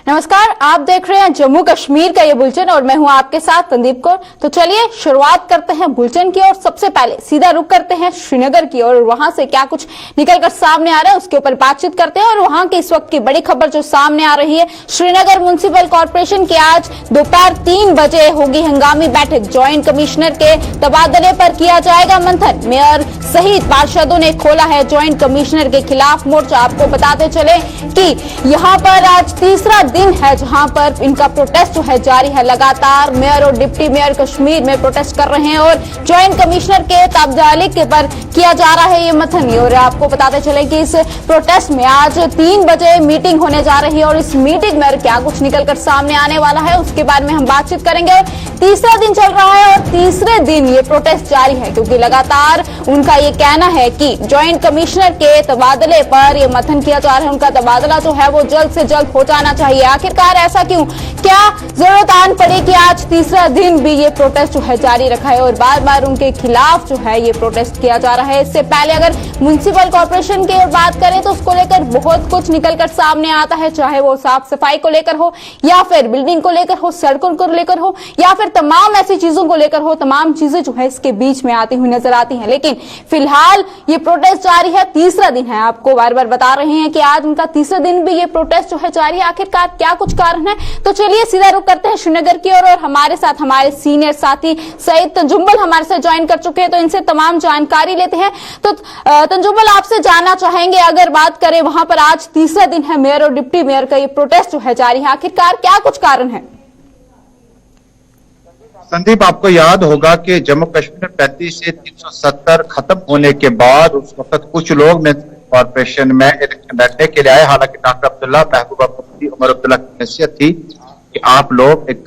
नमस्कार, आप देख रहे हैं जम्मू कश्मीर का ये बुलेटिन और मैं हूं आपके साथ तंदीप कौर। तो चलिए शुरुआत करते हैं बुलेटिन की और सबसे पहले सीधा रुख करते हैं श्रीनगर की और वहां से क्या कुछ निकलकर सामने आ रहा है उसके ऊपर बातचीत करते हैं। और वहां की इस वक्त की बड़ी खबर जो सामने आ रही है, श्रीनगर म्युनिसिपल कॉर्पोरेशन की आज दोपहर 3 बजे होगी हंगामी बैठक। ज्वाइंट कमिश्नर के तबादले पर किया जाएगा मंथन। मेयर सहित पार्षदों ने खोला है ज्वाइंट कमिश्नर के खिलाफ मोर्चा। आपको बताते चले कि यहाँ पर आज तीसरा दिन है जहां पर इनका प्रोटेस्ट जो है जारी है। लगातार मेयर और डिप्टी मेयर कश्मीर में प्रोटेस्ट कर रहे हैं और ज्वाइंट कमिश्नर के तबादले के पर किया जा रहा है ये मंथन। और आपको बताते चले कि इस प्रोटेस्ट में आज 3 बजे मीटिंग होने जा रही है और इस मीटिंग में क्या कुछ निकलकर सामने आने वाला है उसके बारे में हम बातचीत करेंगे। और तीसरा दिन चल रहा है और तीसरे दिन ये प्रोटेस्ट जारी है क्योंकि लगातार उनका ये कहना है कि ज्वाइंट कमिश्नर के तबादले पर ये मंथन किया जा रहा है। उनका तबादला जो है वो जल्द से जल्द हो जाना चाहिए। आखिरकार ऐसा क्यों, क्या जरूरत आन पड़ी कि आज तीसरा दिन भी ये प्रोटेस्ट जो है जारी रखा है और बार बार उनके खिलाफ जो है ये प्रोटेस्ट किया जा रहा है। इससे पहले अगर म्युनिसिपल कॉर्पोरेशन की बात करें तो उसको लेकर बहुत कुछ निकलकर सामने आता है, चाहे वो साफ सफाई को लेकर हो या फिर बिल्डिंग को लेकर हो, सड़कों को लेकर हो या फिर तमाम ऐसी चीजों को लेकर हो। तमाम चीजें जो है इसके बीच में आती हुई नजर आती हैं। लेकिन फिलहाल ये प्रोटेस्ट जारी है, तीसरा दिन है। आपको बार बार बता रहे हैं कि आज उनका तीसरा दिन भी ये प्रोटेस्ट जो है जारी है। आखिरकार क्या कुछ कारण है, तो चलिए सीधा रुख करते हैं श्रीनगर की ओर और हमारे साथ हमारे सीनियर साथी सईद तंजुम्बल हमारे साथ ज्वाइन कर चुके हैं, तो इनसे तमाम जानकारी लेते हैं। तो तंजुम्बल, आपसे जानना चाहेंगे, अगर बात करें वहां पर आज तीसरा दिन है, मेयर और डिप्टी मेयर का ये प्रोटेस्ट जो है जारी है, आखिरकार क्या कुछ कारण है? संदीप, आपको याद होगा कि जम्मू कश्मीर में 35 से 370 खत्म होने के बाद उस वक्त कुछ लोग कॉर्पोरेशन में इलेक्शन लड़ने के लिए आए। हालांकि डॉक्टर अब्दुल्ला, महबूबा मुफ्ती, उमर अब्दुल्ला की हैसियत थी कि आप लोग एक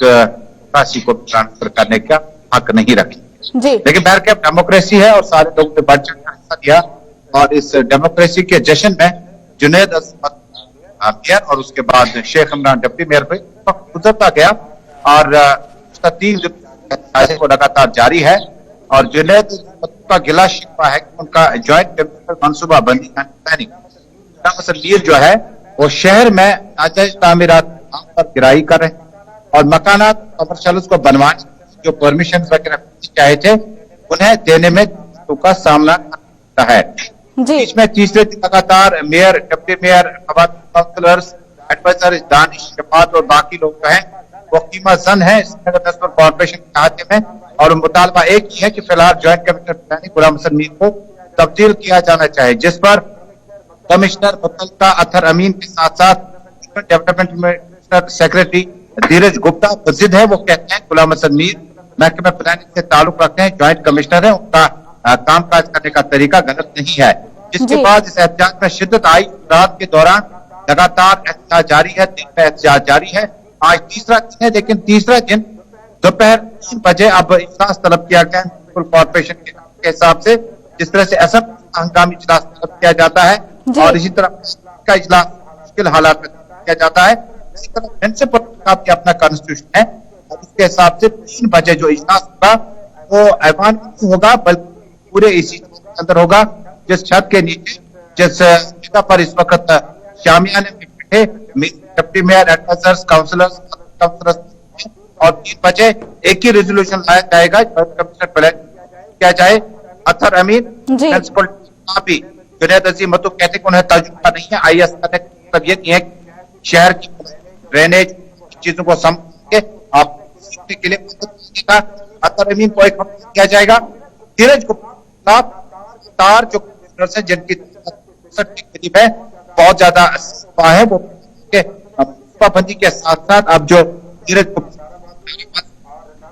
राशि को ट्रांसफर करने का हक नहीं रखें। लेकिन बहर के डेमोक्रेसी है और सारे लोग ने बढ़ चढ़कर हिस्सा दिया और इस डेमोक्रेसी के जश्न में जुनैद मेयर और उसके बाद शेख इमरान डिप्टी मेयर पे गुजरता गया और उसका 3 दिन वो लगातार जारी है। और जुनैद का गिला शिकवा है कि उनका ज्वाइंट मनसूबा बंदी प्लानिंग जो है वो शहर में नाजायज तामीरात पर गिराई कर रहे हैं और मकानात कमर्शियल को बनवाने जो परमिशन वगैरह चाहे थे उन्हें देने में का सामना करता है। बीच में तीसरे दिन लगातार mayor, deputy mayor, councillors, adviser, Danish, Shafat और बाकी लोग जो है वो कीमा जन है श्रीनगर म्युनिसिपल कॉर्पोरेशन के खाते में। और मुतालबा एक ही है कि फिलहाल ज्वाइंट कमिश्नर प्लानिंग गुलाम हसन मीर को तब्दील किया जाना चाहिए, जिस पर कमिश्नर मुतल्लिका अतहर अमीन के साथ साथ डेवलपमेंट सेक्रेटरी धीरज गुप्ता जिद है। वो कहते हैं गुलाम हसन मीर महकमे प्लानिंग से ताल्लुक रखते हैं, ज्वाइंट कमिश्नर है, उनका कामकाज करने का तरीका गलत नहीं है। जिसके बाद इस एहतजाज में शिद्दत आई। रात के दौरान लगातार एहतजाज जारी है, दिन में एहतजाज जारी है। आज तीसरा दिन है, लेकिन तीसरा दिन दोपहर 3 बजे अब इजलास तलब किया गया म्युनिसिपल कॉर्पोरेशन के हिसाब से, जिस तरह से असम हंगामी इजलास तलब किया जाता है और इसी तरह का इजलास मुश्किल हालात में किया जाता है। इसी तरह म्युनिसिपल का भी अपना कॉन्स्टिट्यूशन है और उसके हिसाब से 3 बजे जो इजलास होगा वो ऐवान में होगा, बल्कि पूरे इसी के अंदर होगा, जिस छत के नीचे जिस जगह पर इस वक्त शामियाने में बैठे डिप्टी मेयर, एडवाइजर्स, काउंसलर्स और 3 बजे एक ही रेजोल्यूशन लाया जाएगा कमिश्नर प्लान किया जाए। अतहर अमीन प्रिंसिपल भी जुनैद अजीम मतो कहते हैं कि उन्हें तजुर्बा नहीं है। IAS का मतलब ये नहीं है कि शहर की ड्रेनेज चीजों को समझ के आप सीखने के लिए अतहर अमीन को एक किया जाएगा। धीरज गुप्ता तार जो कमिश्नर है जिनकी करीब है, बहुत ज्यादा है, वो बंदी के साथ साथ अब जो धीरज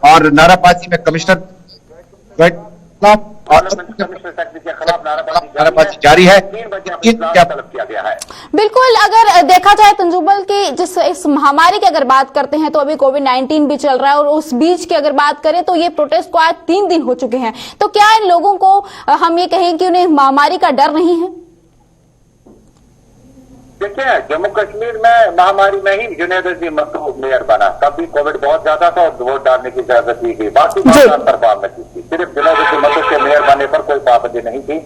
और नाराबाजी में कमिश्नर नाराबाजी जारी है। बिल्कुल, अगर देखा जाए तंजुम्बल की जिस इस महामारी की अगर बात करते हैं तो अभी कोविड-19 भी चल रहा है और उस बीच की अगर बात करें तो ये प्रोटेस्ट को आज 3 दिन हो चुके हैं। तो क्या इन लोगों को हम ये कहें कि उन्हें महामारी का डर नहीं है? देखिए, जम्मू कश्मीर में महामारी में ही जुनैद अजीम मतो मेयर बना, तब भी कोविड बहुत ज्यादा था और वोट डालने की इजाजत दी गई। बाकी पर पाबंदी थी, सिर्फ जुनैद अजीम मतो के मेयर बनने पर कोई पाबंदी नहीं थी।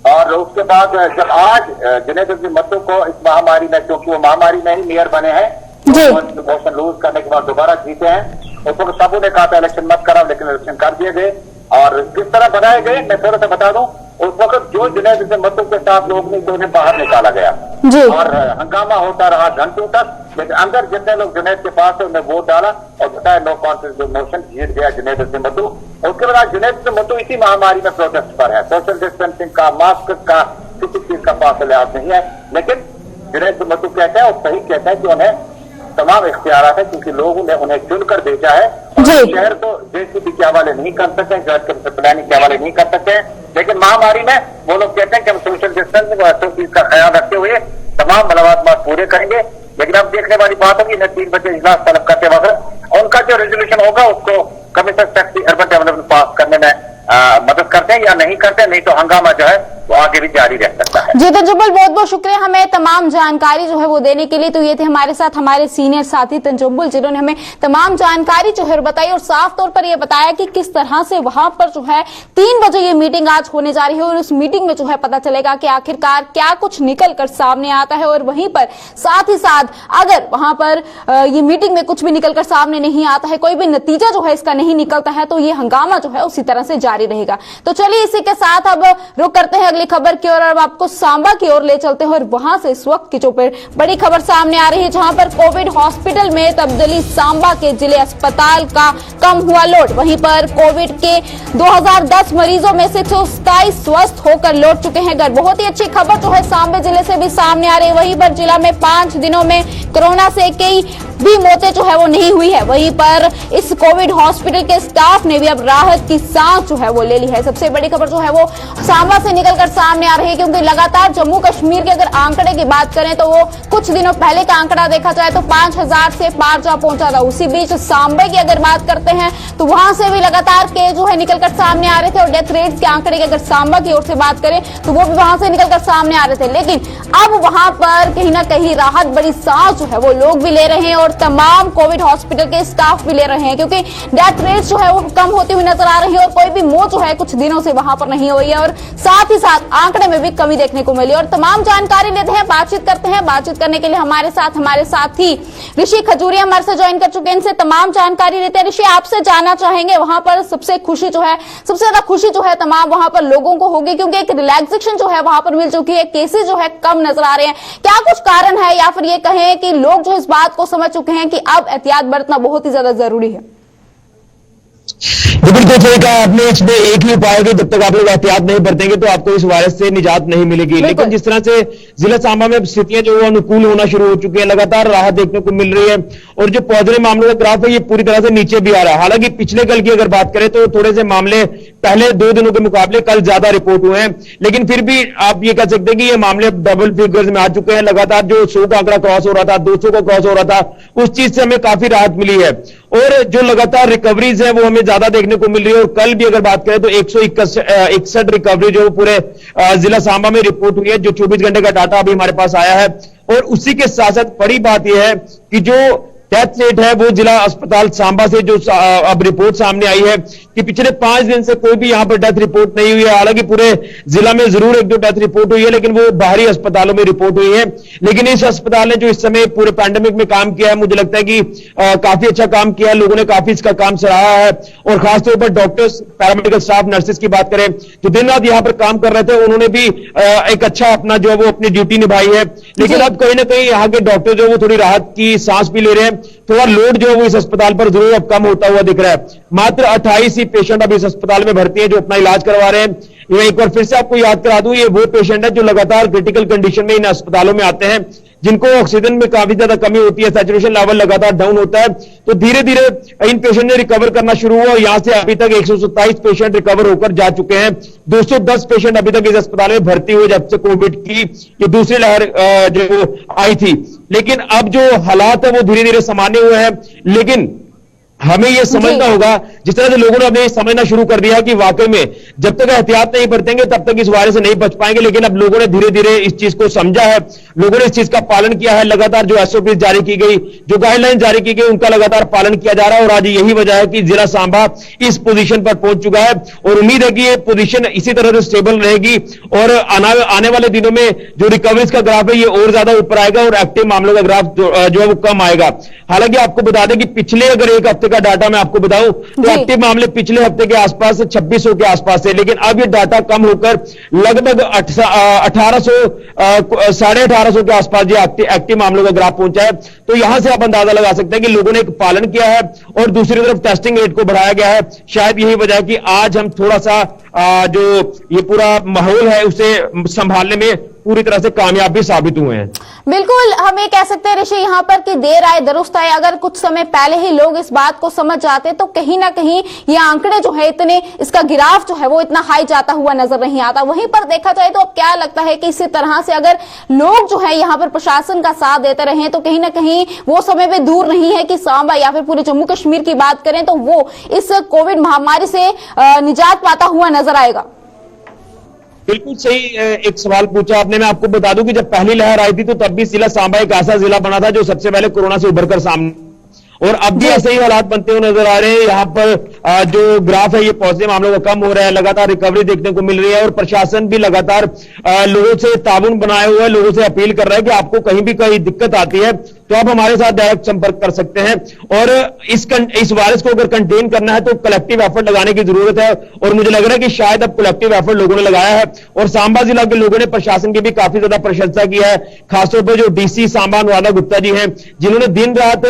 और उसके बाद जब आज जुनैद अजीम मतो को इस महामारी में, क्योंकि वो महामारी में ही मेयर बने हैं, जी। मोशन लूज करने के बाद दोबारा जीते हैं। उस वक्त सबों ने कहा था इलेक्शन मत कराओ, लेकिन इलेक्शन कर दिए गए। और किस तरह बनाए गए मैं थोड़ा सा बता दूं। उस वक्त जो जुनैद से मतों के साथ लोग नहीं तो उन्हें बाहर निकाला गया जी। और हंगामा होता रहा घंटों तक, लेकिन अंदर जितने लोग जुनैद के पास थे उन्हें वोट डाला और बताया नो कॉन्फिडेंस मोशन जीत गया जुनैद से मतों। उसके बाद जुनैद से मतों इसी महामारी में प्रोटेस्ट पर है। सोशल डिस्टेंसिंग का, मास्क का, किसी चीज का पास लिहाज नहीं है, लेकिन जुनैद से मतों कहता है और सही कहता है कि उन्हें तमाम इख्तियारात है, क्योंकि लोगों ने उन्हें चुनकर भेजा है। शहर तो जेसीबी के हवाले नहीं कर सकते, प्लानिंग के हवाले नहीं कर सकते, लेकिन महामारी में वो लोग कहते हैं कि हम सोशल डिस्टेंसिंग और हर चीज का ख्याल रखते हुए तमाम मलावात पूरे करेंगे। लेकिन अब देखने वाली बात होगी इन्हें 3 बजे इजलास तलब करते वक्त उनका जो रेजोल्यूशन होगा उसको कमिश्नर सेक्रेटरी अर्बन डेवलपमेंट पास करने में मदद करते हैं या नहीं करते, नहीं तो हंगामा जो है वो आगे भी जारी रह सकता है। जी तंजुमुल, बहुत बहुत शुक्रिया हमें तमाम जानकारी जो है वो देने के लिए। तो ये थे हमारे साथ हमारे सीनियर साथी तंजुमुल, जिन्होंने हमें तमाम जानकारी जो है बताई और साफ तौर पर यह बताया कि किस तरह से वहां पर जो है 3 बजे ये मीटिंग आज होने जा रही है और उस मीटिंग में जो है पता चलेगा कि आखिरकार क्या कुछ निकल कर सामने आता है। और वहीं पर साथ ही साथ अगर वहां पर ये मीटिंग में कुछ भी निकलकर सामने नहीं आता है, कोई भी नतीजा जो है इसका नहीं निकलता है, तो ये हंगामा जो है उसी तरह से जारी रहेगा। तो चलिए इसी के साथ अब रुक करते हैं अगली खबर की ओर। अब आपको सांबा की ओर ले चलते हैं और वहां से इस वक्त की जो बड़ी खबर सामने आ रही है, जहां पर कोविड हॉस्पिटल में तब्दीली, सांबा के जिले अस्पताल का कम हुआ लोड। वहीं पर कोविड के 2010 मरीजों में से 127 स्वस्थ होकर लौट चुके हैं घर। बहुत ही अच्छी खबर जो है सांबा जिले से भी सामने आ रही है। वहीं पर जिला में 5 दिनों में कोरोना से कई भी मौतें जो है वो नहीं हुई है। वहीं पर इस कोविड हॉस्पिटल के स्टाफ ने भी अब राहत की सांस जो है वो ले ली है। सबसे बड़ी खबर जो है वो सांबा से निकलकर सामने आ रही है, क्योंकि लगातार जम्मू कश्मीर के अगर आंकड़े की बात करें तो वो कुछ दिनों पहले का आंकड़ा देखा जाए तो 5000 से पार जा पहुंचा था। उसी बीच सांबे की अगर बात करते हैं तो वहां से भी लगातार केस जो है निकलकर सामने आ रहे थे और डेथ रेट के आंकड़े की अगर सांबा की ओर से बात करें तो वो भी वहां से निकलकर सामने आ रहे थे। लेकिन अब वहां पर कहीं ना कहीं राहत, बड़ी सांस जो है वो लोग भी ले रहे हैं और तमाम कोविड हॉस्पिटल के स्टाफ भी ले रहे हैं, क्योंकि डेथ रेट जो है वो कम होती हुई नजर आ रही है और कोई भी मौत जो है कुछ दिनों से वहां पर नहीं हुई है और साथ ही साथ आंकड़े में भी कमी देखने को मिली। और तमाम जानकारी लेते हैं, बातचीत करते हैं। बातचीत करने के लिए हमारे साथी ऋषि खजूरिया हमारे से ज्वाइन कर चुके हैं, इनसे तमाम जानकारी लेते हैं। ऋषि, आपसे जानना चाहेंगे वहां पर सबसे खुशी जो है, सबसे ज्यादा खुशी जो है तमाम वहां पर लोगों को होगी, क्योंकि एक रिलैक्सेशन जो है वहां पर मिल चुकी है, केसेस जो है कम नजर आ रहे हैं। क्या कुछ कारण है या फिर ये कहें कि लोग जो इस बात को समझ चुके हैं कि अब एहतियात बरतना बहुत ही ज्यादा जरूरी है? बिल्कुल सही कहा आपने। इसमें एक ही उपाय है कि जब तक आप लोग एहतियात नहीं बरतेंगे तो आपको इस वायरस से निजात नहीं मिलेगी। लेकिन जिस तरह से जिला सांबा में स्थितियां जो अनुकूल होना शुरू हो चुकी है, लगातार राहत देखने को मिल रही है और जो पॉजिटिव मामलों का ग्राफ है ये पूरी तरह से नीचे भी आ रहा है। हालांकि पिछले कल की अगर बात करें तो थोड़े से मामले पहले 2 दिनों के मुकाबले कल ज्यादा रिपोर्ट हुए हैं, लेकिन फिर भी आप ये कह सकते हैं कि ये मामले डबल फिगर्स में आ चुके हैं। लगातार जो 100 का आंकड़ा क्रॉस हो रहा था, 200 को क्रॉस हो रहा था, उस चीज से हमें काफी राहत मिली है और जो लगातार रिकवरीज है वो हमें ज्यादा देखने को मिल रही है। और कल भी अगर बात करें तो 161 रिकवरी जो पूरे जिला सांबा में रिपोर्ट हुई है, जो 24 घंटे का डाटा अभी हमारे पास आया है। और उसी के साथ साथ बड़ी बात यह है कि जो डेथ रेट है वो जिला अस्पताल सांबा से जो अब रिपोर्ट सामने आई है कि पिछले 5 दिन से कोई भी यहां पर डेथ रिपोर्ट नहीं हुई है। हालांकि पूरे जिला में जरूर 1-2 डेथ रिपोर्ट हुई है, लेकिन वो बाहरी अस्पतालों में रिपोर्ट हुई है। लेकिन इस अस्पताल ने जो इस समय पूरे पैंडेमिक में काम किया है, मुझे लगता है कि काफी अच्छा काम किया है। लोगों ने काफी इसका काम सराहा है और खासतौर पर डॉक्टर्स, पैरामेडिकल स्टाफ, नर्सेस की बात करें जो दिन रात यहां पर काम कर रहे थे, उन्होंने भी एक अच्छा अपना जो वो अपनी ड्यूटी निभाई है। लेकिन अब कहीं ना कहीं यहाँ के डॉक्टर जो वो थोड़ी राहत की सांस भी ले रहे हैं। थोड़ा लोड जो है वो इस अस्पताल पर जरूर अब कम होता हुआ दिख रहा है। मात्र 28 ही पेशेंट अब इस अस्पताल में भर्ती है जो अपना इलाज करवा रहे हैं। ये एक बार फिर से आपको याद करा दूं, ये वो पेशेंट है जो लगातार क्रिटिकल कंडीशन में इन अस्पतालों में आते हैं, जिनको ऑक्सीजन में काफी ज्यादा कमी होती है, सैचुरेशन लेवल लगातार डाउन होता है। तो धीरे धीरे इन पेशेंट ने रिकवर करना शुरू हुआ और यहां से अभी तक 127 पेशेंट रिकवर होकर जा चुके हैं। 210 पेशेंट अभी तक इस अस्पताल में भर्ती हुए जब से कोविड की ये दूसरी लहर जो आई थी। लेकिन अब जो हालात है वो धीरे धीरे सामान्य हुए हैं, लेकिन हमें ये समझना होगा, जिस तरह से लोगों ने अभी समझना शुरू कर दिया कि वाकई में जब तक एहतियात नहीं बरतेंगे तब तक इस वायरस से नहीं बच पाएंगे। लेकिन अब लोगों ने धीरे धीरे इस चीज को समझा है, लोगों ने इस चीज का पालन किया है। लगातार जो एसओपी जारी की गई, जो गाइडलाइन जारी की गई, उनका लगातार पालन किया जा रहा है। और आज यही वजह है कि जिला सांबा इस पोजीशन पर पहुंच चुका है और उम्मीद है कि ये पोजीशन इसी तरह से स्टेबल रहेगी और आने वाले दिनों में जो रिकवरीज का ग्राफ है ये और ज्यादा ऊपर आएगा और एक्टिव मामलों का ग्राफ जो है वो कम आएगा। हालांकि आपको बता दें कि पिछले अगर एक हफ्ते का डाटा मैं आपको बताऊं तो एक्टिव मामले पिछले हफ्ते के आसपास 2600 के आसपास है, लेकिन अब ये डाटा कम होकर लगभग 1800 1850 के आसपास ये एक्टिव मामलों का ग्राफ पहुंचा है। तो यहां से आप अंदाजा लगा सकते हैं कि लोगों ने एक पालन किया है और दूसरी तरफ टेस्टिंग रेट को बढ़ाया गया है। शायद यही वजह है कि आज हम थोड़ा सा जो ये पूरा माहौल है उसे संभालने में पूरी तरह से कामयाब भी साबित हुए हैं। बिल्कुल, हम ये कह सकते हैं ऋषि यहाँ पर कि देर आए दुरुस्त आए। अगर कुछ समय पहले ही लोग इस बात को समझ जाते तो कहीं ना कहीं ये आंकड़े जो है इतने, इसका गिराफ जो है वो इतना हाई जाता हुआ नजर नहीं आता। वहीं पर देखा जाए तो अब क्या लगता है कि इसी तरह से अगर लोग जो है यहाँ पर प्रशासन का साथ देते रहे तो कहीं ना कहीं वो समय भी दूर नहीं है कि सांबा या फिर पूरे जम्मू कश्मीर की बात करें तो वो इस कोविड महामारी से निजात पाता हुआ नजर आएगा। बिल्कुल सही एक सवाल पूछा आपने। मैं आपको बता दूं कि जब पहली लहर आई थी तो तब भी जिला सांबा एक ऐसा जिला बना था जो सबसे पहले कोरोना से उभरकर सामने, और अब भी ऐसे ही हालात बनते हुए नजर आ रहे हैं। यहाँ पर जो ग्राफ है ये पॉजिटिव मामलों का कम हो रहा है, लगातार रिकवरी देखने को मिल रही है और प्रशासन भी लगातार लोगों से ताबुन बनाए हुए है, लोगों से अपील कर रहा है कि आपको कहीं भी कोई दिक्कत आती है तो आप हमारे साथ डायरेक्ट संपर्क कर सकते हैं। और इस वायरस को अगर कंटेन करना है तो कलेक्टिव एफर्ट लगाने की जरूरत है और मुझे लग रहा है कि शायद अब कलेक्टिव एफर्ट लोगों ने लगाया है। और सांबा जिला के लोगों ने प्रशासन की भी काफी ज्यादा प्रशंसा की है, खासतौर पर जो डीसी सांबा अनुराधा गुप्ता जी हैं जिन्होंने दिन रात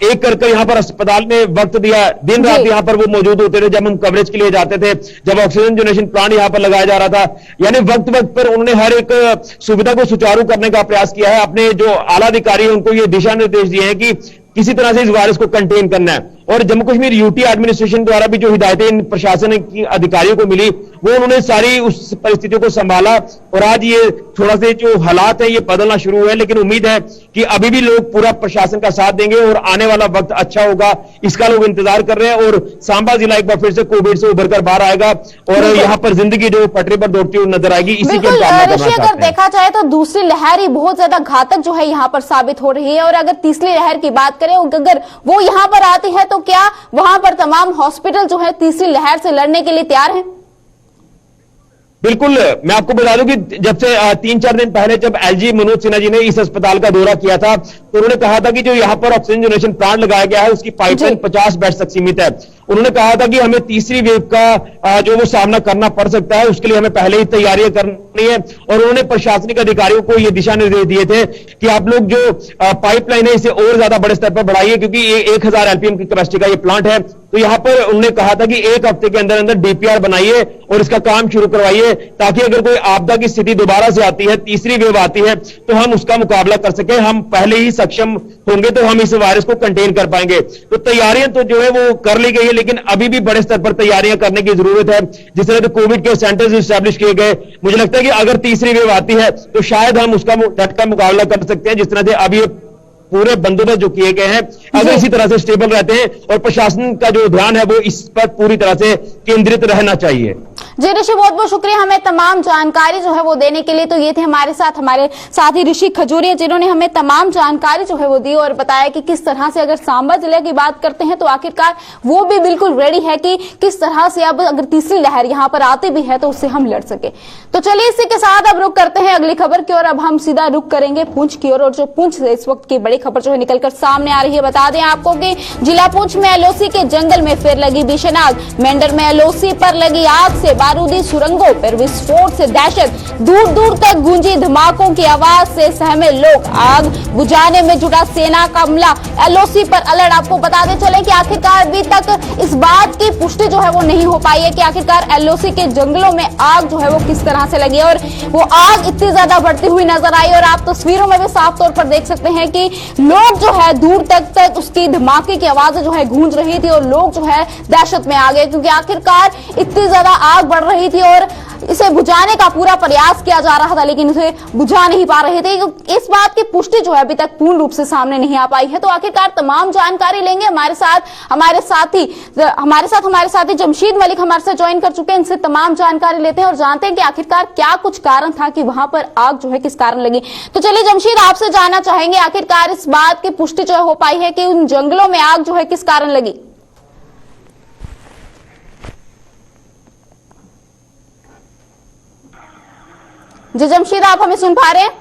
एक कर यहाँ पर अस्पताल में वक्त दिया। दिन रात यहाँ पर वो मौजूद होते थे जब हम कवरेज के लिए जाते थे, जब ऑक्सीजन जनरेशन प्लांट यहाँ पर लगाया जा रहा था, यानी वक्त वक्त पर उन्होंने हर एक सुविधा को सुचारू करने का प्रयास किया है। अपने जो आला अधिकारी है उनको ये दिशा निर्देश दिए हैं कि किसी तरह से इस वायरस को कंटेन करना है। और जम्मू कश्मीर यूटी एडमिनिस्ट्रेशन द्वारा भी जो हिदायतें इन प्रशासन की अधिकारियों को मिली वो उन्होंने सारी उस परिस्थितियों को संभाला और आज ये थोड़ा से जो हालात है ये बदलना शुरू हुए। लेकिन उम्मीद है कि अभी भी लोग पूरा प्रशासन का साथ देंगे और आने वाला वक्त अच्छा होगा, इसका लोग इंतजार कर रहे हैं। और सांबा जिला एक बार फिर से कोविड से उभर कर बाहर आएगा और यहाँ पर जिंदगी जो पटरी पर दौड़ती हुई नजर आएगी। इसी के अगर देखा जाए तो दूसरी लहर ही बहुत ज्यादा घातक जो है यहाँ पर साबित हो रही है। और अगर तीसरी लहर की बात करें अगर वो यहाँ पर आती है तो क्या वहां पर तमाम हॉस्पिटल जो है तीसरी लहर से लड़ने के लिए तैयार हैं? बिल्कुल, मैं आपको बता दूं कि जब से 3-4 दिन पहले जब एलजी मनोज सिन्हा जी ने इस अस्पताल का दौरा किया था तो उन्होंने कहा था कि जो यहाँ पर ऑक्सीजन जनरेशन प्लांट लगाया गया है उसकी पाइपलाइन 50 बेड तक सीमित है। उन्होंने कहा था कि हमें तीसरी वेव का जो वो सामना करना पड़ सकता है, उसके लिए हमें पहले ही तैयारियां करनी है। और उन्होंने प्रशासनिक अधिकारियों को ये दिशा निर्देश दिए थे कि आप लोग जो पाइपलाइन है इसे और ज्यादा बड़े स्तर पर बढ़ाइए, क्योंकि ये 1000 एलपीएम की कैपेसिटी का ये प्लांट है। तो यहाँ पर उन्होंने कहा था कि एक हफ्ते के अंदर अंदर डीपीआर बनाइए और इसका काम शुरू करवाइए, ताकि अगर कोई आपदा की स्थिति दोबारा से आती है, तीसरी वेव आती है, तो हम उसका मुकाबला कर सके। हम पहले ही सक्षम होंगे तो हम इस वायरस को कंटेन कर पाएंगे। तो तैयारियां तो जो है वो कर ली गई है, लेकिन अभी भी बड़े स्तर पर तैयारियां करने की जरूरत है। जिस तरह से कोविड के सेंटर्स इस्टेब्लिश किए गए, मुझे लगता है कि अगर तीसरी वेव आती है तो शायद हम उसका डट का मुकाबला कर सकते हैं। जिस तरह से अभी पूरे बंदोबस्त जो किए गए हैं अगर इसी तरह से स्टेबल रहते हैं और प्रशासन का जो ध्यान है वो इस पर पूरी तरह से केंद्रित रहना चाहिए। जी ऋषि, बहुत बहुत शुक्रिया हमें तमाम जानकारी जो है वो देने के लिए। तो ये थे हमारे साथ ही ऋषि खजूरिया जिन्होंने हमें तमाम जानकारी जो है वो दी और बताया कि किस तरह से अगर सांबा जिले की बात करते हैं तो आखिरकार वो भी बिल्कुल रेडी है कि किस तरह से अब अगर तीसरी लहर यहाँ पर आती भी है तो उससे हम लड़ सके। तो चलिए इसी के साथ अब रुक करते हैं अगली खबर की ओर। अब हम सीधा रुक करेंगे पुंछ की ओर और जो पुंछ से इस वक्त की बड़ी खबर जो है निकलकर सामने आ रही है। बता दें आपको कि जिला पुंछ में एलओसी के जंगल में फिर लगी भीषण आग। मेंढर में एलओसी पर लगी आग से बारूदी सुरंगों पर विस्फोट से दहशत, दूर दूर तक गूंजी धमाकों की आवाज से सहमे लोग। आग बुझाने में जुटा सेना का अमला, एलओसी पर अलर्ट। आपको बताते चले कि आखिरकार अभी तक इस बात की पुष्टि जो है वो नहीं हो पाई है कि आखिरकार एलओसी के जंगलों में आग जो है वो किस तरह से लगी है और वो आग इतनी ज्यादा बढ़ती हुई नजर आई। और आप तस्वीरों में भी साफ तौर पर देख सकते हैं कि लोग जो है दूर तक उसकी धमाके की आवाजें जो है गूंज रही थी और लोग जो है दहशत में आ गए, क्योंकि आखिरकार इतनी ज्यादा आग बढ़ रही थी। और इसे बुझाने का पूरा प्रयास किया जा रहा था, लेकिन इसे बुझा नहीं पा रहे थे। इस बात की पुष्टि जो है अभी तक पूर्ण रूप से सामने नहीं आ पाई है। तो आखिरकार तमाम जानकारी लेंगे हमारे साथी जमशीद मलिक हमारे साथ ज्वाइन कर चुके हैं। इनसे तमाम जानकारी लेते हैं और जानते हैं कि आखिरकार क्या कुछ कारण था कि वहां पर आग जो है किस कारण लगी। तो चलिए जमशीद, आपसे जानना चाहेंगे आखिरकार इस बात की पुष्टि जो हो पाई है कि उन जंगलों में आग जो है किस कारण लगी। जी जमशीद, आप हमें सुन पा रहे हैं?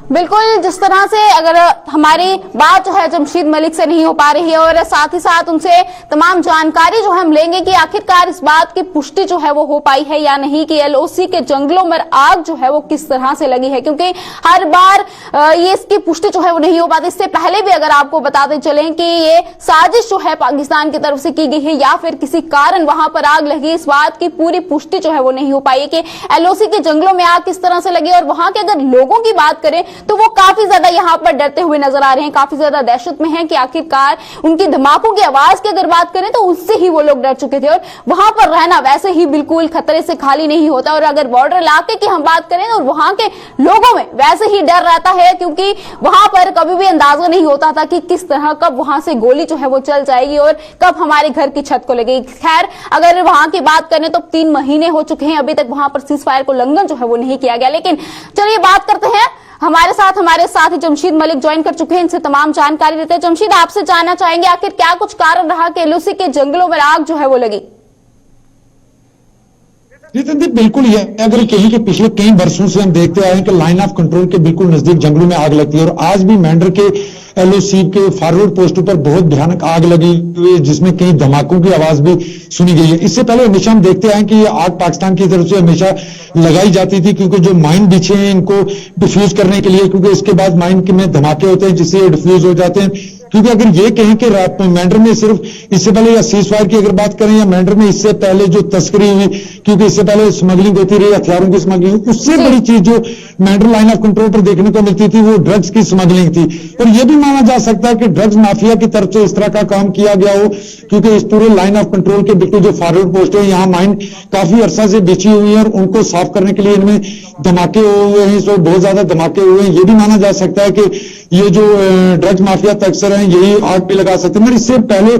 बिल्कुल, जिस तरह से अगर हमारी बात जो है जमशीद मलिक से नहीं हो पा रही है और साथ ही साथ उनसे तमाम जानकारी जो हम लेंगे कि आखिरकार इस बात की पुष्टि जो है वो हो पाई है या नहीं कि एलओसी के जंगलों में आग जो है वो किस तरह से लगी है, क्योंकि हर बार ये इसकी पुष्टि जो है वो नहीं हो पाती। इससे पहले भी अगर आपको बताते चलें कि ये साजिश जो है पाकिस्तान की तरफ से की गई है या फिर किसी कारण वहां पर आग लगी, इस बात की पूरी पुष्टि जो है वो नहीं हो पाई है कि एलओसी के जंगलों में आग किस तरह से लगी। और वहां के अगर लोगों की बात करें तो वो काफी ज्यादा यहाँ पर डरते हुए नजर आ रहे हैं, काफी ज्यादा दहशत में हैं कि आखिरकार उनकी धमाकों की आवाज की अगर बात करें तो उससे ही वो लोग डर चुके थे। और वहां पर रहना वैसे ही बिल्कुल खतरे से खाली नहीं होता। और अगर बॉर्डर इलाके की हम बात करें तो वहां के लोगों में वैसे ही डर रहता है, क्योंकि वहां पर कभी भी अंदाजा नहीं होता था कि किस तरह कब वहां से गोली जो है वो चल जाएगी और कब हमारे घर की छत को लगेगी। खैर, अगर वहां की बात करें तो 3 महीने हो चुके हैं, अभी तक वहां पर सीज फायर को उल्लंघन जो है वो नहीं किया गया। लेकिन चलिए बात करते हैं, हमारे साथ जमशीद मलिक ज्वाइन कर चुके हैं, इनसे तमाम जानकारी देते हैं। जमशीद, आपसे जानना चाहेंगे आखिर क्या कुछ कारण रहा कि एलओसी के जंगलों में आग जो है वो लगी। बिल्कुल ये अगर कहीं के पिछले कई वर्षों से हम देखते आए हैं कि लाइन ऑफ कंट्रोल के बिल्कुल नजदीक जंगलों में आग लगती है और आज भी मेंढर के एलओसी के फॉरवर्ड पोस्टों पर बहुत भयानक आग लगी हुई है, जिसमें कई धमाकों की आवाज भी सुनी गई है। इससे पहले हमेशा हम देखते आए कि ये आग पाकिस्तान की तरफ से हमेशा लगाई जाती थी, क्योंकि जो माइन बिछे हैं इनको डिफ्यूज करने के लिए, क्योंकि इसके बाद माइन में धमाके होते हैं जिससे ये डिफ्यूज हो जाते हैं। क्योंकि अगर ये कहें कि मेंढर में सिर्फ इससे पहले या सीज फायर की अगर बात करें या मेंढर में इससे पहले जो तस्करी हुई, क्योंकि इससे पहले स्मगलिंग होती रही, हथियारों की स्मगलिंग, उससे बड़ी चीज जो मेंढर लाइन ऑफ कंट्रोल पर देखने को मिलती थी वो ड्रग्स की स्मगलिंग थी। और यह भी माना जा सकता है कि ड्रग्स माफिया की तरफ से इस तरह का काम किया गया हो, क्योंकि इस पूरे लाइन ऑफ कंट्रोल के बिल्कुल जो फॉरवर्ड पोस्ट है यहाँ माइन काफी अरसा से बिछी हुई है और उनको साफ करने के लिए इनमें धमाके हुए हैं, इसमें बहुत ज्यादा धमाके हुए हैं। ये भी माना जा सकता है कि ये जो ड्रग्स माफिया तस्कर हैं यही आग भी लगा सकते हैं। इससे पहले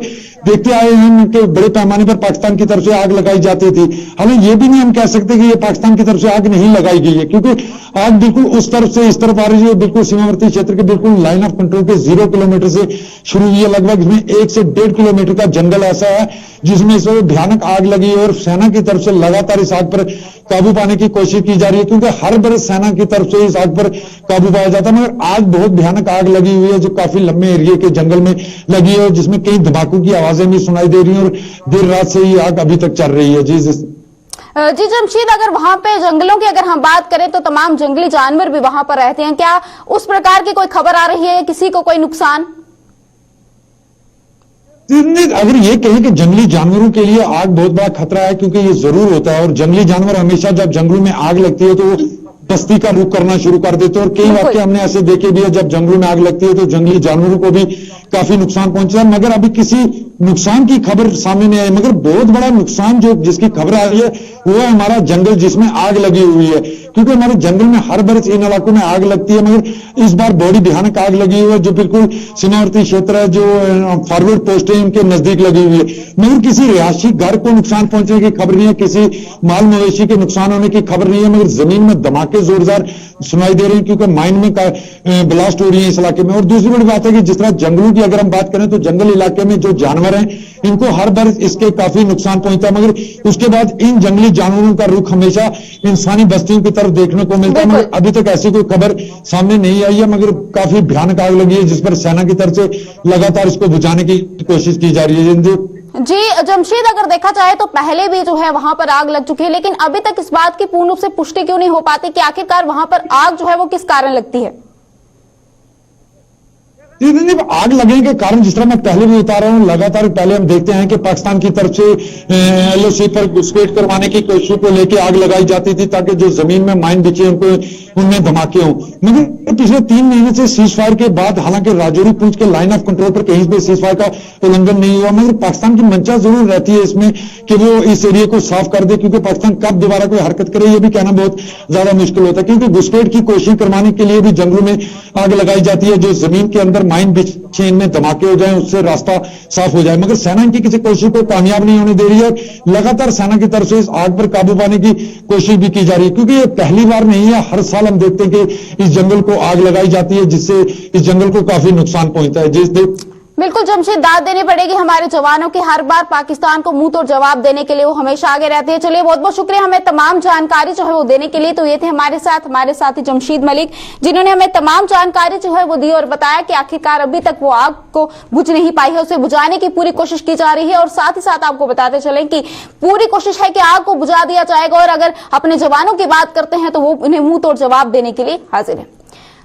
देखते आए हैं कि बड़े पैमाने पर पाकिस्तान की तरफ से आग लगाई जाती थी। हालांकि ये भी नहीं हम कह सकते कि ये पाकिस्तान की तरफ से आग नहीं लगाई गई है, क्योंकि आग बिल्कुल उस तरफ से इस तरफ आ रही है, बिल्कुल सीमावर्ती क्षेत्र के बिल्कुल लाइन ऑफ कंट्रोल के 0 किलोमीटर से शुरू हुई है। लगभग इसमें 1 से 1.5 किलोमीटर का जंगल ऐसा है जिसमें इस वक्त भयानक आग लगी है और सेना की तरफ से लगातार इस आग पर काबू पाने की कोशिश की जा रही है, क्योंकि हर बरस सेना की तरफ से इस आग पर काबू पाया जाता है। मगर आज बहुत भयानक आग लगी हुई है जो काफी लंबे एरिया के जंगल में लगी है और जिसमें कई धमाकों की आवाजें भी सुनाई दे रही हैं और देर रात से ये आग अभी तक चल रही है। जी जमशीद, अगर वहां पे जंगलों की अगर हम बात करें तो तमाम जंगली जानवर भी वहां पर रहते हैं, क्या उस प्रकार की कोई खबर आ रही है, किसी को कोई नुकसान? अगर ये कहें कि जंगली जानवरों के लिए आग बहुत बड़ा खतरा है, क्योंकि ये जरूर होता है और जंगली जानवर हमेशा जब जंगलों में आग लगती है तो वो बस्ती का रुख करना शुरू कर देते हैं। और कई वाकई हमने ऐसे देखे भी है, जब जंगलों में आग लगती है तो जंगली जानवरों को भी काफी नुकसान पहुंचा है। मगर अभी किसी नुकसान की खबर सामने नहीं आई, मगर बहुत बड़ा नुकसान जो जिसकी खबर आ रही है वो है हमारा जंगल जिसमें आग लगी हुई है, क्योंकि हमारे जंगल में हर बरस इन इलाकों में आग लगती है, मगर इस बार बड़ी भयानक आग लगी हुई है जो बिल्कुल सीमावर्ती क्षेत्र है, जो फॉरवर्ड पोस्ट है इनके नजदीक लगी हुई है। मगर किसी रिहायशी घर को नुकसान पहुंचने की खबर नहीं है, किसी माल मवेशी के नुकसान होने की खबर नहीं है, मगर जमीन में धमाके जोरदार सुनाई दे रहे हैं, क्योंकि माइन में ब्लास्ट हो रही है इस इलाके में। और दूसरी बड़ी बात है कि जिस तरह जंगलों की अगर हम बात करें तो जंगल इलाके में जो जानवर हैं इनको हर बार इसके काफी नुकसान पहुंचता है, मगर उसके बाद इन जंगली जानवरों का रुख हमेशा इंसानी बस्तियों की तरफ देखने को मिलता है। मगर अभी तक ऐसी कोई खबर सामने नहीं आई है, मगर काफी भयानक आग लगी है जिस पर सेना की तरफ से लगातार इसको बुझाने की कोशिश की जा रही है। जी जमशीद, अगर देखा जाए तो पहले भी जो है वहां पर आग लग चुकी है, लेकिन अभी तक इस बात की पूर्ण रूप से पुष्टि क्यों नहीं हो पाती कि आखिरकार वहां पर आग जो है वो किस कारण लगती है? जब आग लगने के कारण, जिस तरह मैं पहले भी बता रहा हूं, लगातार पहले हम देखते हैं कि पाकिस्तान की तरफ से LOC पर घुसपैठ करवाने की कोशिश को लेकर आग लगाई जाती थी ताकि जो जमीन में माइन बिछे उनको उनमें धमाके हों। मगर पिछले 3 महीने से सीज फायर के बाद हालांकि राजौरी पुंछ के लाइन ऑफ कंट्रोल पर कहीं भी सीज फायर का उल्लंघन नहीं हुआ, मगर पाकिस्तान की मंशा जरूर रहती है इसमें कि वो इस एरिया को साफ कर दे, क्योंकि पाकिस्तान कब दोबारा कोई हरकत करे ये भी कहना बहुत ज्यादा मुश्किल होता है। क्योंकि घुसपैठ की कोशिश करवाने के लिए भी जंगलों में आग लगाई जाती है, जो जमीन के अंदर माइन बिछे इनमें धमाके हो जाए, उससे रास्ता साफ हो जाए। मगर सेना इनकी किसी कोशिश को कामयाब नहीं होने दे रही है। लगातार सेना की तरफ से इस आग पर काबू पाने की कोशिश भी की जा रही है, क्योंकि ये पहली बार नहीं है। हर साल हम देखते हैं कि इस जंगल को आग लगाई जाती है, जिससे इस जंगल को काफी नुकसान पहुंचता है। बिल्कुल जमशेद, दाद देनी पड़ेगी हमारे जवानों की। हर बार पाकिस्तान को मुंह तोड़ जवाब देने के लिए वो हमेशा आगे रहते हैं। चलिए, बहुत बहुत शुक्रिया हमें तमाम जानकारी जो है वो देने के लिए। तो ये थे हमारे साथी जमशेद मलिक, जिन्होंने हमें तमाम जानकारी जो है वो दी और बताया कि आखिरकार अभी तक वो आग को बुझ नहीं पाई है, उसे बुझाने की पूरी कोशिश की जा रही है। और साथ ही साथ आपको बताते चले कि पूरी कोशिश है कि आग को बुझा दिया जाएगा, और अगर अपने जवानों की बात करते हैं तो वो उन्हें मुंह तोड़ जवाब देने के लिए हाजिर है।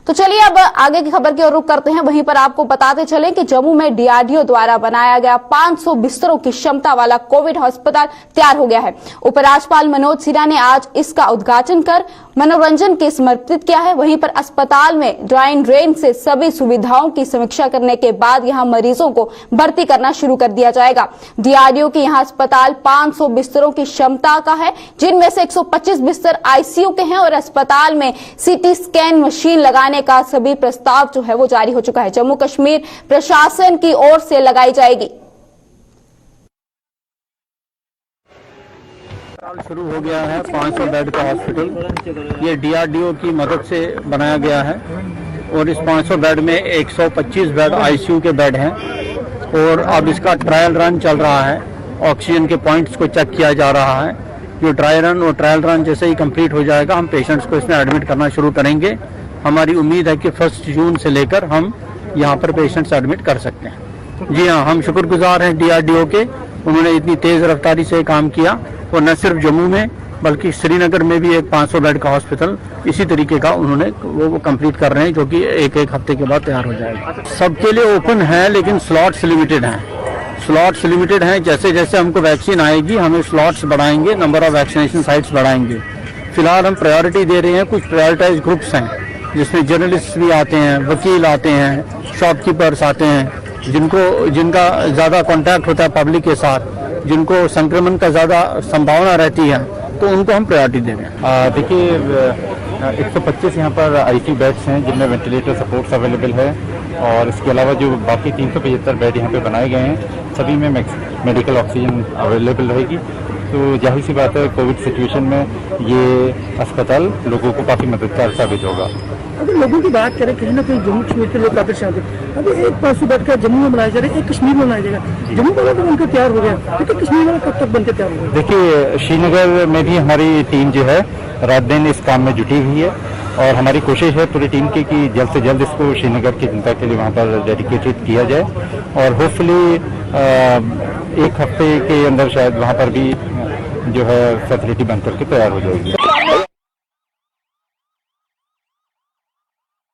तो चलिए अब आगे की खबर की ओर रुख करते हैं। वहीं पर आपको बताते चले कि जम्मू में DRDO द्वारा बनाया गया 500 बिस्तरों की क्षमता वाला कोविड अस्पताल तैयार हो गया है। उपराज्यपाल मनोज सिन्हा ने आज इसका उद्घाटन कर मनोरंजन के समर्पित किया है। वहीं पर अस्पताल में ड्राइंग रेंज से सभी सुविधाओं की समीक्षा करने के बाद यहां मरीजों को भर्ती करना शुरू कर दिया जाएगा। DRDO के यहां अस्पताल 500 बिस्तरों की क्षमता का है, जिनमें से 125 बिस्तर ICU के हैं, और अस्पताल में CT स्कैन मशीन लगाने का सभी प्रस्ताव जो है वो जारी हो चुका है। जम्मू कश्मीर प्रशासन की ओर से लगाई जाएगी। शुरू हो गया है 500 बेड का हॉस्पिटल। ये DRDO की मदद से बनाया गया है, और इस 500 बेड में 125 बेड ICU के बेड हैं, और अब इसका ट्रायल रन चल रहा है। ऑक्सीजन के पॉइंट्स को चेक किया जा रहा है। जो ट्रायल रन जैसे ही कंप्लीट हो जाएगा, हम पेशेंट्स को इसमें एडमिट करना शुरू करेंगे। हमारी उम्मीद है कि 1 जून से लेकर हम यहाँ पर पेशेंट्स एडमिट कर सकते हैं। जी हाँ, हम शुक्रगुजार हैं DRDO के। उन्होंने इतनी तेज रफ्तारी से काम किया, और न सिर्फ जम्मू में बल्कि श्रीनगर में भी एक 500 बेड का हॉस्पिटल इसी तरीके का उन्होंने वो कंप्लीट कर रहे हैं, जो कि एक हफ्ते के बाद तैयार हो जाएगा। सबके लिए ओपन है, लेकिन स्लॉट्स लिमिटेड हैं। जैसे जैसे हमको वैक्सीन आएगी, हमें स्लॉट्स बढ़ाएंगे, नंबर ऑफ वैक्सीनेशन साइट्स बढ़ाएंगे। फिलहाल हम प्रायोरिटी दे रहे हैं। कुछ प्रायोरिटाइज ग्रुप्स हैं, जिसमें जर्नलिस्ट भी आते हैं, वकील आते हैं, शॉपकीपर्स आते हैं, जिनका ज़्यादा कांटेक्ट होता है पब्लिक के साथ, जिनको संक्रमण का ज़्यादा संभावना रहती है, तो उनको हम प्रायोरिटी दे रहे हैं। देखिए, 125 यहाँ पर ICU बेड्स हैं, जिनमें वेंटिलेटर सपोर्ट्स अवेलेबल है, और इसके अलावा जो बाकी 375 बेड यहाँ पे बनाए गए हैं, सभी में मेडिकल ऑक्सीजन अवेलेबल रहेगी। तो जाहिर सी बात है, कोविड सिचुएशन में ये अस्पताल लोगों को काफ़ी मददगार साबित होगा। अगर लोगों की बात करें, कहीं ना कहीं जम्मू कश्मीर के लोग काफी शांत हैं। अभी एक 500 बेड का जम्मू में बनाया जा रहा है, एक कश्मीर में बनाया जाएगा। जम्मू वाला तो बनकर तैयार हो गया, लेकिन कश्मीर वाला कब तक बनकर तैयार होगा? देखिए, श्रीनगर में भी हमारी टीम जो है रात दिन इस काम में जुटी हुई है, और हमारी कोशिश है पूरी टीम की कि जल्द से जल्द इसको श्रीनगर की जनता के लिए वहाँ पर डेडिकेटेड किया जाए, और होपफुली एक हफ्ते के अंदर शायद वहाँ पर भी जो है फैसिलिटी बनकर के तैयार हो जाएगी।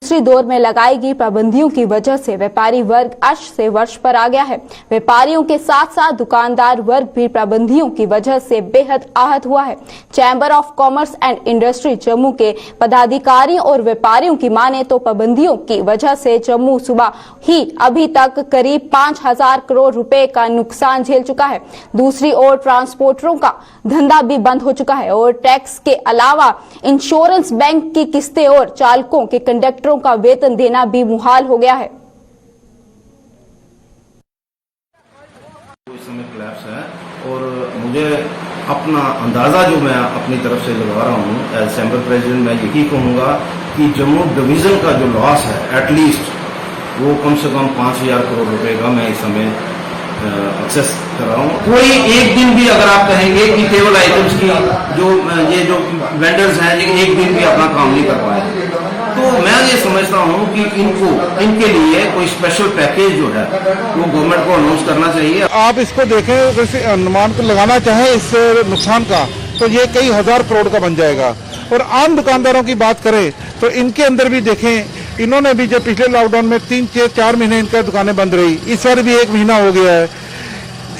दूसरी दौर में लगाई गई पाबंदियों की वजह से व्यापारी वर्ग अर्श से वर्ष पर आ गया है। व्यापारियों के साथ साथ दुकानदार वर्ग भी पाबंदियों की वजह से बेहद आहत हुआ है। Chamber of commerce and industry Jammu के पदाधिकारियों और व्यापारियों की माने तो पाबंदियों की वजह से जम्मू सुबह ही अभी तक करीब 5,000 करोड़ रुपए का नुकसान झेल चुका है। दूसरी ओर ट्रांसपोर्टरों का धंधा भी बंद हो चुका है, और टैक्स के अलावा इंश्योरेंस, बैंक की किस्तें और चालकों के कंडक्टरों का वेतन देना भी मुहाल हो गया है। इस समय क्लैप्स है, और मुझे अपना अंदाजा जो मैं अपनी तरफ से लगा रहा हूँ एज चैम्बर प्रेसिडेंट, मैं यही कहूँगा कि जम्मू डिवीजन का जो लॉस है एटलीस्ट वो कम से कम 5,000 करोड़ रुपए का मैं इस समय एक्सेस कर रहा हूँ। कोई एक दिन भी अगर आप कहेंगे कि टेबल आइटम्स की जो वेंडर्स हैं ये एक दिन भी अपना काम नहीं कर पाए, तो मैं ये समझता हूँ कि इनके लिए कोई स्पेशल पैकेज जो है वो गवर्नमेंट को अनाउंस करना चाहिए। आप इसको देखें, अगर अनुमान को लगाना चाहें इस नुकसान का, तो ये कई हजार करोड़ का बन जाएगा। और आम दुकानदारों की बात करें तो इनके अंदर भी देखें इन्होंने भी जब पिछले लॉकडाउन में 3-4 महीने इनका दुकानें बंद रही, इस बार भी 1 महीना हो गया है।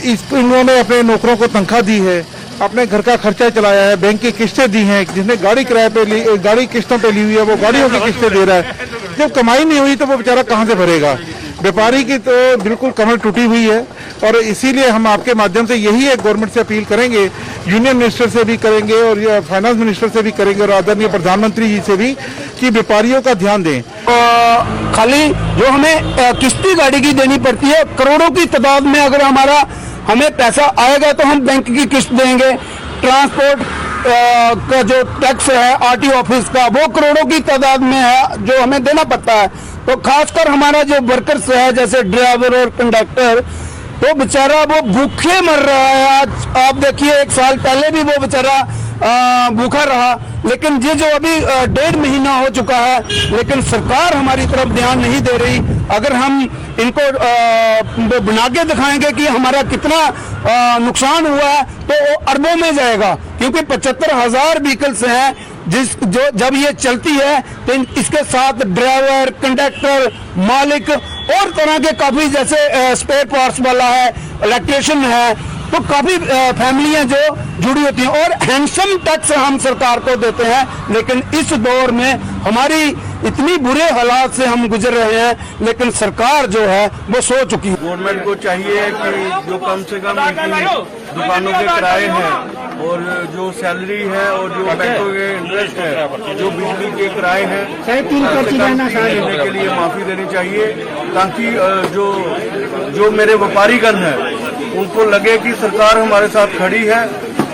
इन्होंने अपने नौकरों को तनख्वाह दी है, अपने घर का खर्चा चलाया है, बैंक की किस्तें दी हैं, जिसने गाड़ी किराए पे ली, गाड़ी किस्तों पे ली हुई है वो गाड़ियों की किस्तें दे रहा है। जब कमाई नहीं हुई तो वो बेचारा कहाँ से भरेगा। व्यापारी की तो बिल्कुल कमर टूटी हुई है और इसीलिए हम आपके माध्यम से यही एक गवर्नमेंट से अपील करेंगे, यूनियन मिनिस्टर से भी करेंगे और फाइनेंस मिनिस्टर से भी करेंगे और आदरणीय प्रधानमंत्री जी से भी, कि व्यापारियों का ध्यान दें। खाली जो हमें किस्ती गाड़ी की देनी पड़ती है, करोड़ों की तादाद में अगर हमें पैसा आएगा तो हम बैंक की किस्त देंगे। ट्रांसपोर्ट का जो टैक्स है आरटीओ ऑफिस का, वो करोड़ों की तादाद में है जो हमें देना पड़ता है। तो खासकर हमारा जो वर्कर्स है जैसे ड्राइवर और कंडक्टर, तो बेचारा वो भूखे मर रहा है। आज आप देखिए 1 साल पहले भी वो बेचारा भूखा रहा, लेकिन ये जो अभी 1.5 महीना हो चुका है, लेकिन सरकार हमारी तरफ ध्यान नहीं दे रही। अगर हम इनको बना के दिखाएंगे कि हमारा कितना नुकसान हुआ है तो वो अरबों में जाएगा, क्योंकि 75,000 व्हीकल्स हैं जब ये चलती है तो इसके साथ ड्राइवर, कंडक्टर, मालिक और तरह के काफी जैसे स्पेयर पार्ट्स वाला है, इलेक्ट्रिशियन है, तो काफी फैमिलियां जो जुड़ी होती हैं। और हैंडसम टैक्स हम सरकार को देते हैं, लेकिन इस दौर में हमारी इतनी बुरे हालात से हम गुजर रहे हैं, लेकिन सरकार जो है वो सो चुकी है। गवर्नमेंट को चाहिए कि जो कम से कम दुकानों के किराए हैं और जो सैलरी है और जो बैंकों के इंटरेस्ट है, जो बिजली के किराए हैं, 3 महीने के लिए माफी देनी चाहिए, ताकि जो मेरे व्यापारीगण है उनको लगे कि सरकार हमारे साथ खड़ी है।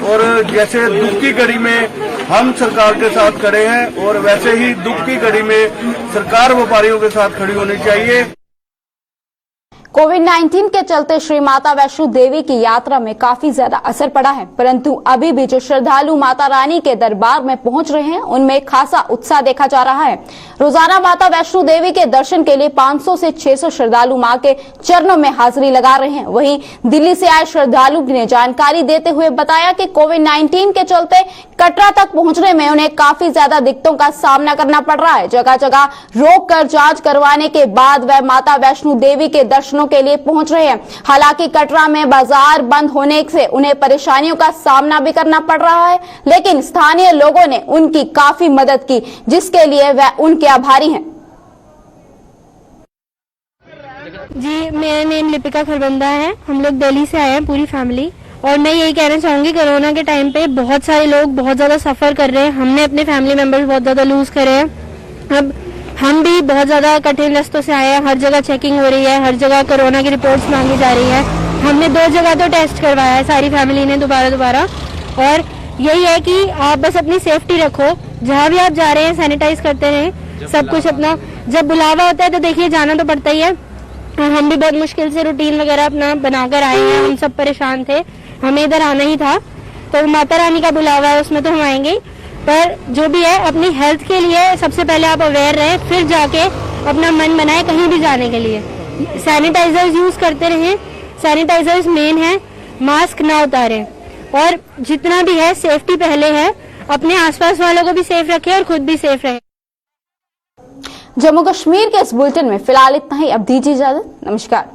और जैसे दुख की घड़ी में हम सरकार के साथ खड़े हैं और वैसे ही दुख की घड़ी में सरकार व्यापारियों के साथ खड़ी होनी चाहिए। कोविड-19 के चलते श्री माता वैष्णो देवी की यात्रा में काफी ज्यादा असर पड़ा है, परंतु अभी भी जो श्रद्धालु माता रानी के दरबार में पहुंच रहे हैं उनमें खासा उत्साह देखा जा रहा है। रोजाना माता वैष्णो देवी के दर्शन के लिए 500 से 600 श्रद्धालु मां के चरणों में हाजिरी लगा रहे हैं। वहीं दिल्ली से आए श्रद्धालु ने जानकारी देते हुए बताया कि कोविड-19 के चलते कटरा तक पहुंचने में उन्हें काफी ज्यादा दिक्कतों का सामना करना पड़ रहा है। जगह जगह रोक कर जांच करवाने के बाद वह माता वैष्णो देवी के दर्शनों के लिए पहुंच रहे हैं। हालांकि कटरा में बाजार बंद होने से उन्हें परेशानियों का सामना भी करना पड़ रहा है, लेकिन स्थानीय लोगों ने उनकी काफी मदद की, जिसके लिए वह उनके आभारी हैं। जी, मेरा नेम लिपिका खरबंदा है। हम लोग दिल्ली से आए हैं पूरी फैमिली, और मैं यही कहना चाहूंगी कोरोना के टाइम पे बहुत सारे लोग बहुत ज्यादा सफर कर रहे हैं। हमने अपने फैमिली मेंबर्स बहुत ज्यादा लूज करे हैं। अब हम भी बहुत ज्यादा कठिन रास्तों से आए हैं। हर जगह चेकिंग हो रही है, हर जगह कोरोना की रिपोर्ट्स मांगी जा रही है। हमने 2 जगह तो टेस्ट करवाया है सारी फैमिली ने दोबारा। और यही है कि आप बस अपनी सेफ्टी रखो, जहाँ भी आप जा रहे हैं सैनिटाइज करते रहें सब कुछ अपना। जब बुलावा होता है तो देखिए जाना तो पड़ता ही है। हम भी बहुत मुश्किल से रूटीन वगैरह अपना बनाकर आए हैं। हम सब परेशान थे, हमें इधर आना ही था, तो माता रानी का बुलावा है उसमें तो हम आएंगे। पर जो भी है अपनी हेल्थ के लिए सबसे पहले आप अवेयर रहें, फिर जाके अपना मन बनाए कहीं भी जाने के लिए। सैनिटाइजर्स यूज करते रहें, सैनिटाइजर्स मेन है, मास्क ना उतारें, और जितना भी है सेफ्टी पहले है। अपने आसपास वालों को भी सेफ रखें और खुद भी सेफ रहें। जम्मू कश्मीर के इस बुलेटिन में फिलहाल इतना ही। अब दीजिए इजाजत, नमस्कार।